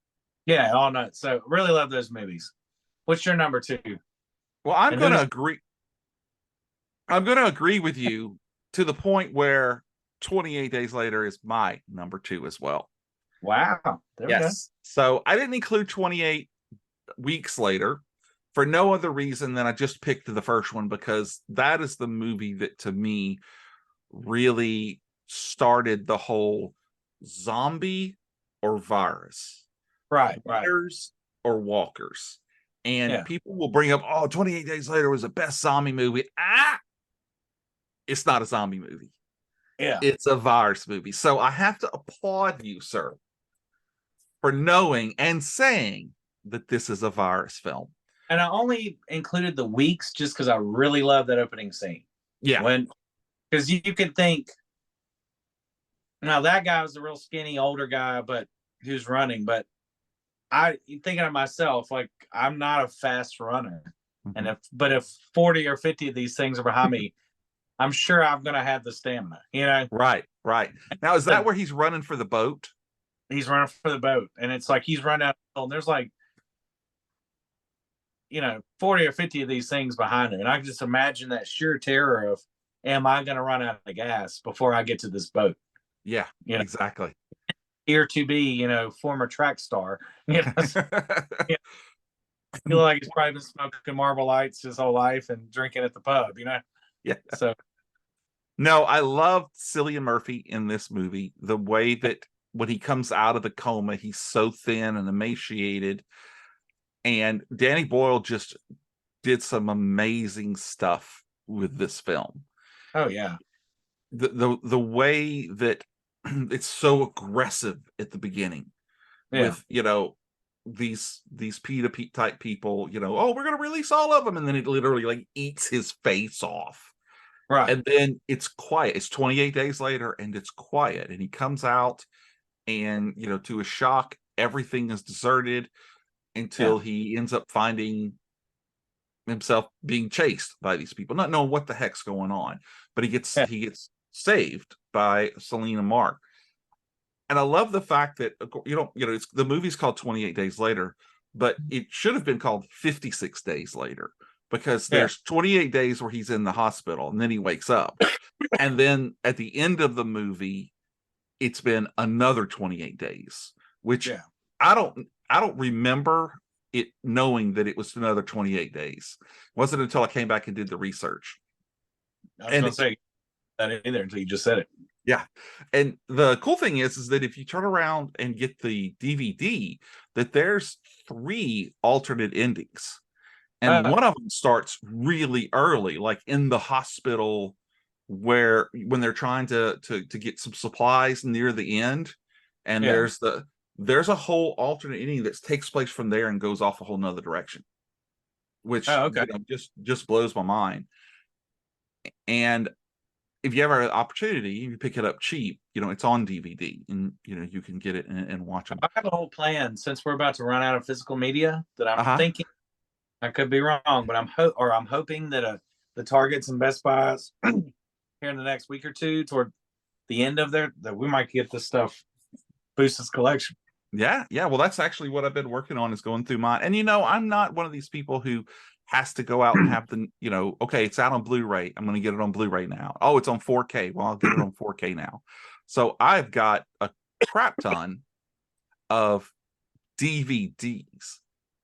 Yeah, all nuts. So really love those movies. What's your number 2? Well, I'm going to agree. I'm going to agree with you to the point where 28 days later is my number 2 as well. Wow. Yes. So I didn't include 28 weeks later for no other reason than I just picked the first one, because that is the movie that to me really started the whole zombie or virus, Right. runners or walkers. And Yeah. people will bring up, oh, 28 Days Later was the best zombie movie. It's not a zombie movie. Yeah. It's a virus movie. So I have to applaud you, sir, for knowing and saying that this is a virus film. And I only included the weeks just because I really love that opening scene. Yeah. Because you could think, now that guy was a real skinny older guy, but who's running. But I thinking of myself, like I'm not a fast runner, and if 40 or 50 of these things are behind me, I'm sure I'm gonna have the stamina. Right. Now, is that where he's running for the boat? He's running for the boat, and it's like he's running out, and there's like 40 or 50 of these things behind him, and I can just imagine that sheer terror of, am I going to run out of gas before I get to this boat? Yeah, exactly. Here to be, former track star. I feel like he's probably been smoking Marble Lights his whole life and drinking at the pub. Yeah. So no, I love Cillian Murphy in this movie. The way that when he comes out of the coma, he's so thin and emaciated. And Danny Boyle just did some amazing stuff with this film. Oh yeah. The way that it's so aggressive at the beginning, with these PETA type people, oh, we're gonna release all of them, and then it literally like eats his face off. Right. And then it's quiet. It's 28 days later, and it's quiet. And he comes out, and to his shock, everything is deserted until he ends up finding himself being chased by these people, not knowing what the heck's going on. But he gets saved by Selena Mark. And I love the fact that it's the movie's called 28 Days Later, but it should have been called 56 Days Later, because there's 28 days where he's in the hospital and then he wakes up. And then at the end of the movie, it's been another 28 days, which I don't remember it knowing that it was another 28 days. It wasn't until I came back and did the research. I was going to say that either until you just said it. Yeah. And the cool thing is that if you turn around and get the DVD, that there's 3 alternate endings. And one of them starts really early, like in the hospital, where when they're trying to get some supplies near the end. And there's a whole alternate ending that takes place from there and goes off a whole nother direction, which just blows my mind. And if you ever have an opportunity, you pick it up cheap. It's on DVD, and you can get it and watch them. I have a whole plan, since we're about to run out of physical media, that I'm thinking. I could be wrong, but I'm hoping that the Targets and Best Buys here in the next week or two, toward the end of that we might get this stuff, boost this collection. Yeah. Well, that's actually what I've been working on, is going through mine. And I'm not one of these people who has to go out and have the, okay, it's out on Blu-ray, I'm going to get it on Blu-ray now. Oh, it's on 4K. Well, I'll get it on 4K now. So I've got a crap ton of DVDs,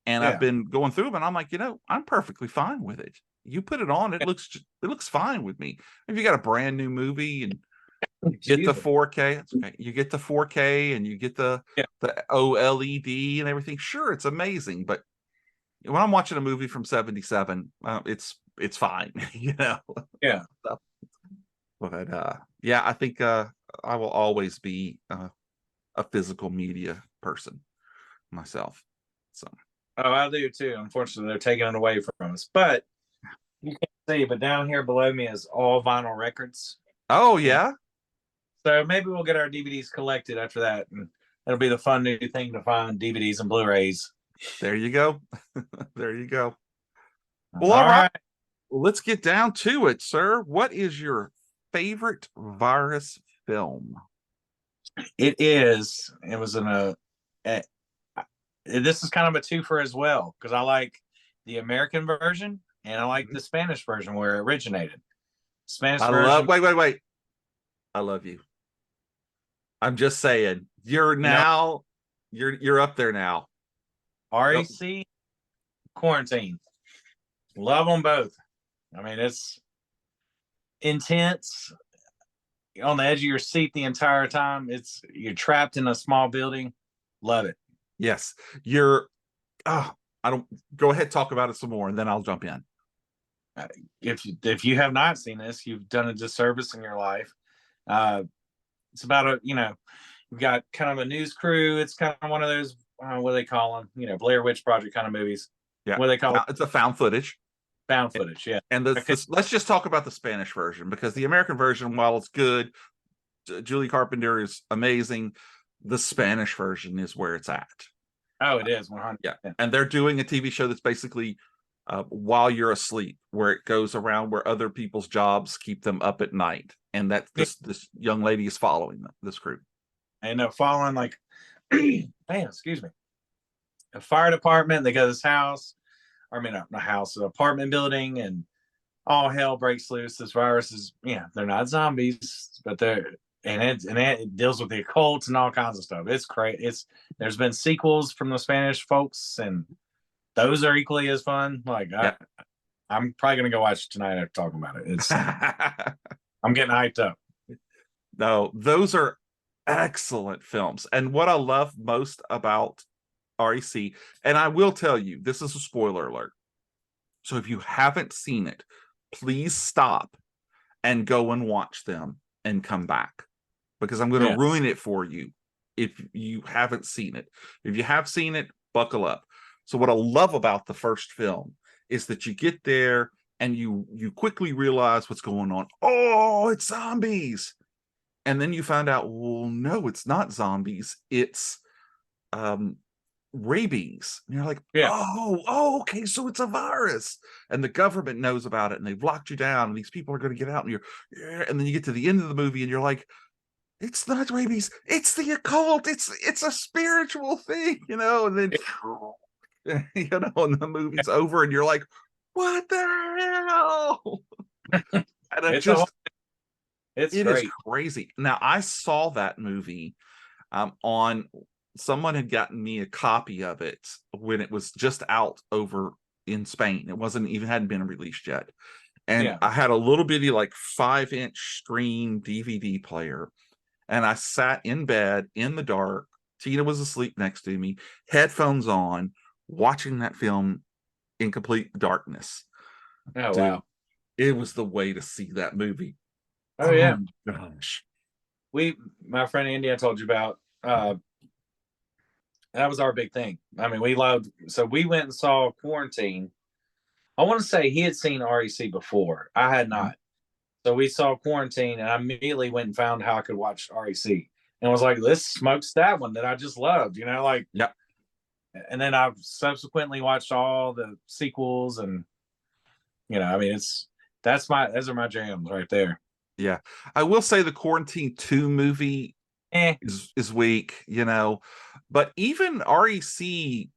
and I've been going through them, and I'm like, I'm perfectly fine with it. You put it on, it looks fine with me. If you got a brand new movie and you get the 4K, it's okay. You get the 4K and you get the OLED and everything. Sure, it's amazing, but when I'm watching a movie from 77, it's fine, Yeah. But I think I will always be a physical media person myself. So. Oh, I do too. Unfortunately, they're taking it away from us. But you can't see, but down here below me is all vinyl records. Oh yeah. So maybe we'll get our DVDs collected after that, and it'll be the fun new thing to find DVDs and Blu-rays. There you go. There you go. Well, all right. Well, let's get down to it, sir. What is your favorite virus film? It was this is kind of a twofer as well, because I like the American version and I like the Spanish version where it originated. Spanish version. Wait. I love you. I'm just saying, you're up there now. RAC, Quarantine. Love them both. I mean, it's intense. on the edge of your seat the entire time. You're trapped in a small building. Love it. Yes, you're. Oh, I don't. Go ahead, talk about it some more, and then I'll jump in. If you have not seen this, you've done a disservice in your life. It's about you've got kind of a news crew. It's kind of one of those what do they call them? Blair Witch Project kind of movies. Yeah, what do they call it? It's a found footage. Found footage. Yeah, and let's just talk about the Spanish version, because the American version, while it's good, Julie Carpenter is amazing. The Spanish version is where it's at. Oh, it is 100%. Yeah, and they're doing a TV show that's basically while you're asleep, where it goes around where other people's jobs keep them up at night, and that this young lady is following this group. And following like, excuse me, a fire department. They go to this house, or I mean, not a house, an apartment building, and all hell breaks loose. This virus is, they're not zombies, but it deals with the occult and all kinds of stuff. It's crazy. There's been sequels from the Spanish folks, and those are equally as fun. Like I'm probably gonna go watch it tonight after talking about it. It's I'm getting hyped up. No, those are excellent films. And what I love most about REC, and I will tell you, this is a spoiler alert. So if you haven't seen it, please stop and go and watch them and come back, because I'm going to ruin it for you if you haven't seen it. If you have seen it, buckle up. So what I love about the first film is that you get there and you quickly realize what's going on. Oh, it's zombies. And then you find out, well, no, it's not zombies. It's rabies. And you're like, oh, okay, so it's a virus. And the government knows about it, and they've locked you down, and these people are going to get out, and then you get to the end of the movie and you're like, it's not rabies, it's the occult, it's a spiritual thing, and then and the movie's over and you're like, what the hell? And it is crazy. Now, I saw that movie on, someone had gotten me a copy of it when it was just out over in Spain. It hadn't been released yet. And I had a little bitty, like 5-inch screen DVD player. And I sat in bed in the dark. Tina was asleep next to me, headphones on, watching that film in complete darkness. Oh, dude, wow. It was the way to see that movie. Oh yeah. Gosh. My friend Andy, I told you about, that was our big thing. I mean, we went and saw Quarantine. I want to say he had seen REC before. I had not. So we saw Quarantine, and I immediately went and found how I could watch REC. And I was like, this smokes that one that I just loved, Yep. And then I've subsequently watched all the sequels, and I mean, those are my jams right there. Yeah. I will say the Quarantine 2 movie is weak, but even REC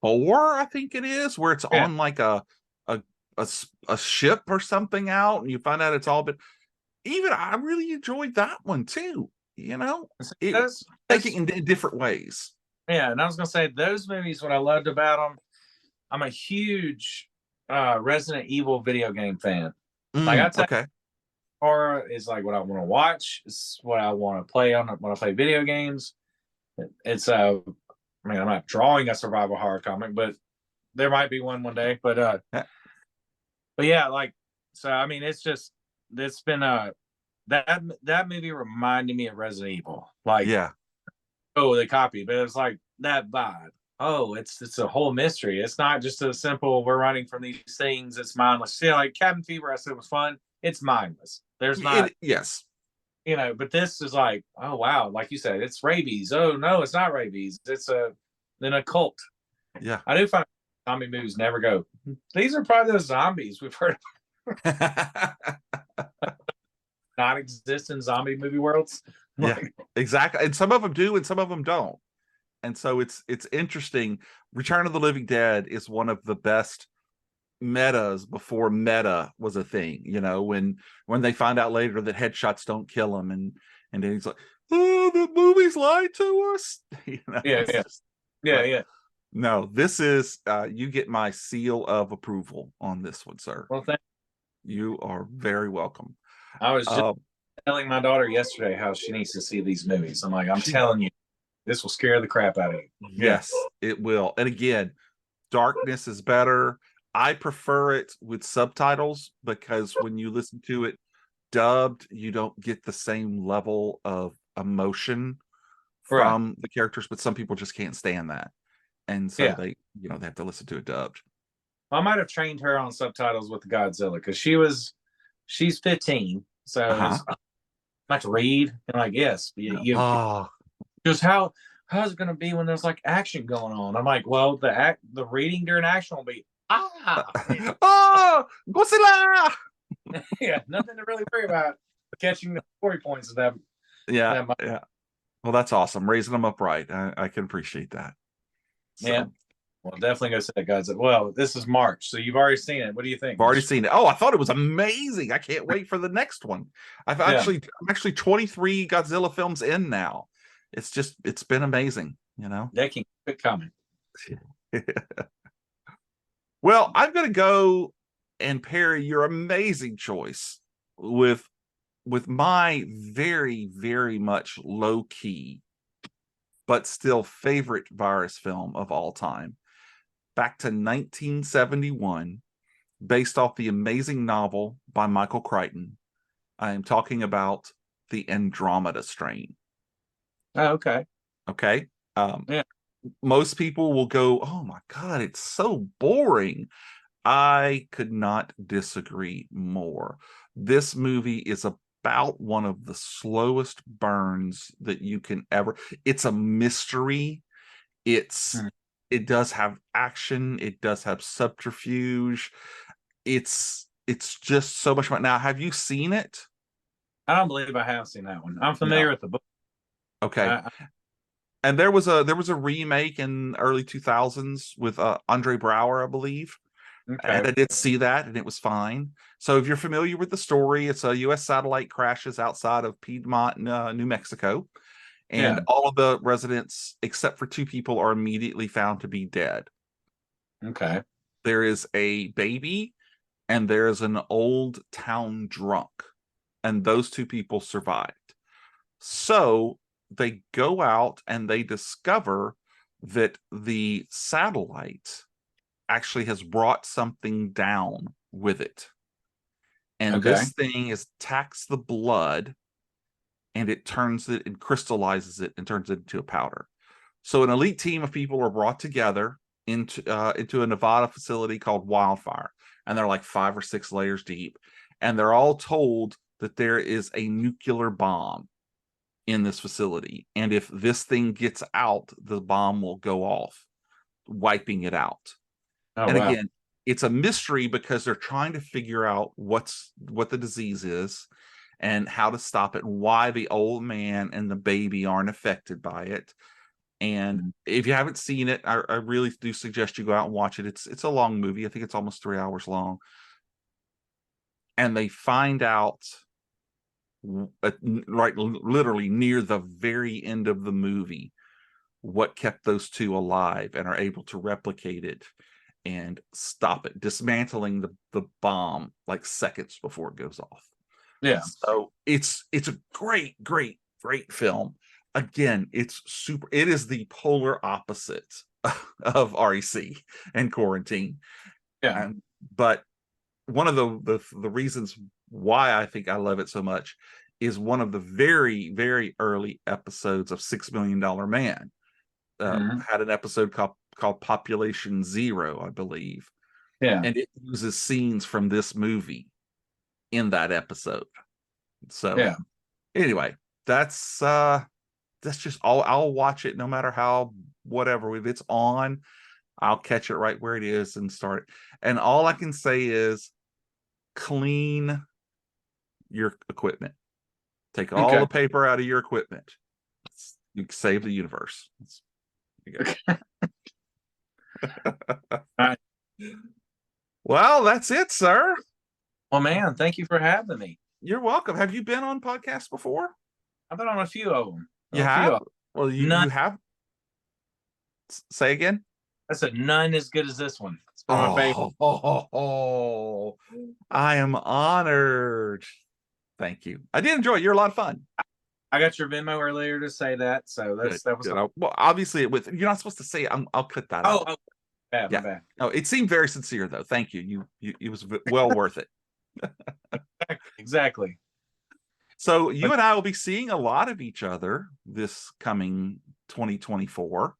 4, I think it is, where it's on like a ship or something out, and you find out it's all, but even I really enjoyed that one too. It's taking in different ways. Yeah, and I was gonna say, those movies, what I loved about them, I'm a huge Resident Evil video game fan. Horror is like what I want to watch. It's what I want to play on when I play video games. It's I mean, I'm not drawing a survival horror comic, but there might be one day. But yeah, like, so I mean, it's been that movie reminded me of Resident Evil. Like, they copied, but it's like that vibe. Oh, it's a whole mystery. It's not just a simple, we're running from these things. It's mindless. Yeah, like Cabin Fever, I said was fun. It's mindless. There's not. But this is like, oh wow, like you said, it's rabies. Oh no, it's not rabies. It's an occult. Yeah, I do find zombie movies never go, these are probably those zombies we've heard not exist in zombie movie worlds. Yeah, exactly. And some of them do, and some of them don't. And so it's interesting. Return of the Living Dead is one of the best metas before meta was a thing. When they find out later that headshots don't kill them, and then he's like, oh, the movies lied to us. Yeah. No, this is you get my seal of approval on this one, sir. Well, thank you. You are very welcome. I was just telling my daughter yesterday how she needs to see these movies. I'm like, I'm She- telling you, this will scare the crap out of you. Yes, it will. And again, darkness is better. I prefer it with subtitles because when you listen to it dubbed, you don't get the same level of emotion Right. from the characters, but some people just can't stand that. And so Yeah. they have to listen to it dubbed. I might have trained her on subtitles with Godzilla because she's 15, so Uh-huh. I like to read and like yes, you Oh, just how's it going to be when there's like action going on? I'm like, well, the reading during action will be oh, Godzilla! yeah, nothing to really worry about catching the story points of that. Yeah, That yeah. Well, that's awesome. Raising them up right. I can appreciate that. So, yeah, well, definitely go see that, guys. Well, this is March, so you've already seen it. What do you think? I've already seen it. Oh, I thought it was amazing. I can't wait for the next one. I'm actually 23 Godzilla films in now. It's been amazing, you know. They can quit coming. Well, I'm gonna go and pair your amazing choice with my very, very much low key, but still favorite virus film of all time. Back to 1971, based off the amazing novel by Michael Crichton. I am talking about the Andromeda Strain. Oh, okay. Okay. Yeah. Most people will go, oh my God, it's so boring. I could not disagree more. This movie is about one of the slowest burns that you can ever. It's a mystery. Hmm. It does have action, it does have subterfuge. It's just so much fun. Now, have you seen it? I don't believe I have seen that one. I'm familiar No. with the book. Okay. And there was a remake in early 2000s with Andre Brower, I believe. Okay. And I did see that, and it was fine. So if you're familiar with the story, it's a U.S. satellite crashes outside of Piedmont, New Mexico, and Yeah. all of the residents, except for two people, are immediately found to be dead. Okay. There is a baby, and there's an old town drunk, and those two people survived. So they go out and they discover that the satellite actually has brought something down with it. And Okay. this thing attacks the blood, and it turns it and crystallizes it and turns it into a powder. So an elite team of people are brought together into a Nevada facility called Wildfire, and they're like 5 or 6 layers deep, and they're all told that there is a nuclear bomb in this facility, and if this thing gets out, the bomb will go off, wiping it out. Oh, And wow. again, it's a mystery because they're trying to figure out what the disease is and how to stop it, and why the old man and the baby aren't affected by it. And if you haven't seen it, I really do suggest you go out and watch it. It's a long movie. I think it's almost 3 hours long. And they find out right literally near the very end of the movie what kept those two alive, and are able to replicate it and stop it, dismantling the bomb like seconds before it goes off. Yeah. So it's a great, great, great film. Again, it is the polar opposite of REC and Quarantine. Yeah. But one of the reasons why I think I love it so much is one of the very, very early episodes of $6 Million Man. Had an episode called Population Zero, I believe. Yeah. And it uses scenes from this movie in that episode. So Yeah. anyway, that's just all. I'll watch it no matter how, whatever. If it's on, I'll catch it right where it is and start it. And all I can say is clean your equipment. Take all Okay. the paper out of your equipment. You save the universe. All right. Well, that's it, sir. Well, man, thank you for having me. You're welcome. Have you been on podcasts before? I've been on a few of them. You have? Well, you have. Say again. I said none as good as this one. It's one of my favorite. I am honored. Thank you. I did enjoy it. You're a lot of fun. I got your Venmo earlier to say that, so Good, that was. good. Well, obviously, you're not supposed to say it. I'll cut that out. Oh, bad, yeah. my bad. No, it seemed very sincere though. Thank you. It was well worth it. Exactly. So you and I will be seeing a lot of each other this coming 2024.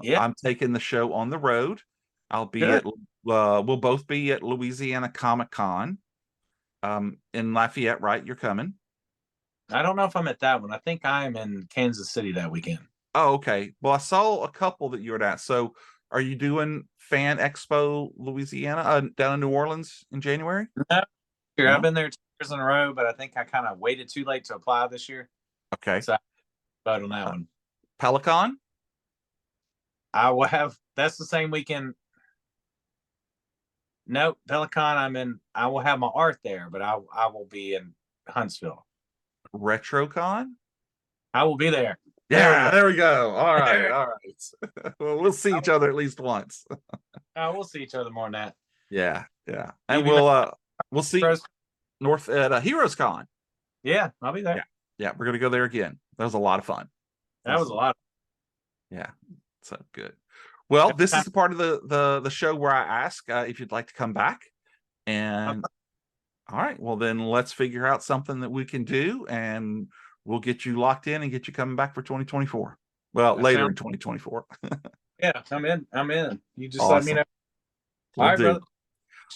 Yeah. I'm taking the show on the road. I'll be Good. we'll both be at Louisiana Comic Con in Lafayette, right? You're coming. I don't know if I'm at that one. I think I'm in Kansas City that weekend. Oh, okay. Well, I saw a couple that you were at. So are you doing Fan Expo Louisiana down in New Orleans in January? No. Here, No? I've been there 2 years in a row, but I think I kind of waited too late to apply this year. Okay. So I vote on that one. Pelican? I will have, that's the same weekend. No, Pelican, I will have my art there, but I will be in Huntsville. RetroCon? I will be there. Yeah, there we go. All right, all right. Well, we'll see each other at least once. We'll see each other more than that. Yeah, yeah. And we'll see North at Heroes Con. Yeah, I'll be there. Yeah, yeah, we're gonna go there again. That was a lot of fun. That was a lot. Yeah, so good. Well, this is the part of the show where I ask if you'd like to come back. And all right, well then let's figure out something that we can do, and we'll get you locked in and get you coming back for 2024. Well, later in 2024. Yeah, I'm in. You just awesome. let me know. All right, brother.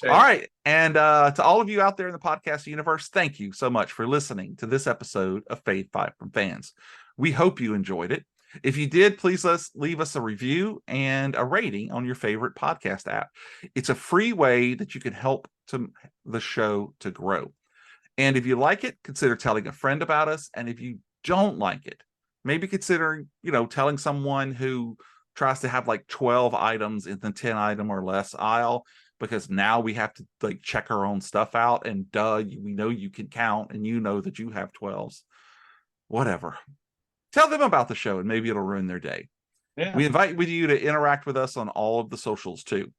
All right. And to all of you out there in the podcast universe, thank you so much for listening to this episode of Fave 5 from Fans. We hope you enjoyed it. If you did, please leave us a review and a rating on your favorite podcast app. It's a free way that you can help the show to grow. And if you like it, consider telling a friend about us. And if you don't like it, maybe consider, telling someone who tries to have like 12 items in the 10 item or less aisle, because now we have to like check our own stuff out, and we know you can count, and you know that you have 12s. Whatever. Tell them about the show, and maybe it'll ruin their day. Yeah. We invite you to interact with us on all of the socials too.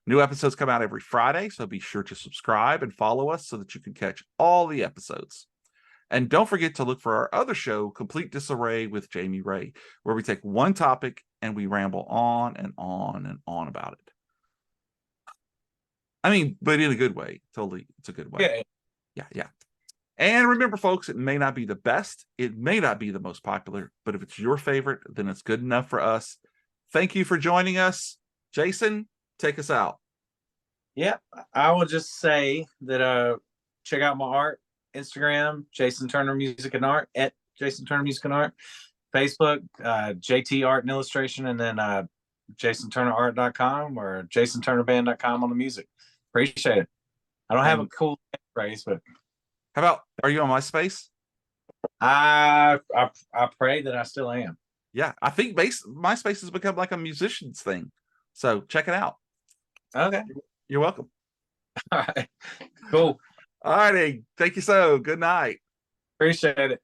New episodes come out every Friday, so be sure to subscribe and follow us so that you can catch all the episodes. And don't forget to look for our other show, Complete Disarray with Jamie Ray, where we take one topic and we ramble on and on and on about it. I mean, but in a good way. Totally, it's a good way. Yeah. And remember, folks, it may not be the best, it may not be the most popular, but if it's your favorite, then it's good enough for us. Thank you for joining us. Jason, take us out. Yeah, I will just say that check out my art, Instagram, Jason Turner Music and Art, at Jason Turner Music and Art, Facebook, JT Art and Illustration, and then JasonTurnerArt.com or JasonTurnerBand.com on the music. Appreciate it. I don't have a cool phrase, but how about, are you on MySpace? I pray that I still am. Yeah, I think MySpace has become like a musician's thing. So check it out. Okay. You're welcome. All right. Cool. All righty. Thank you so. Good night. Appreciate it.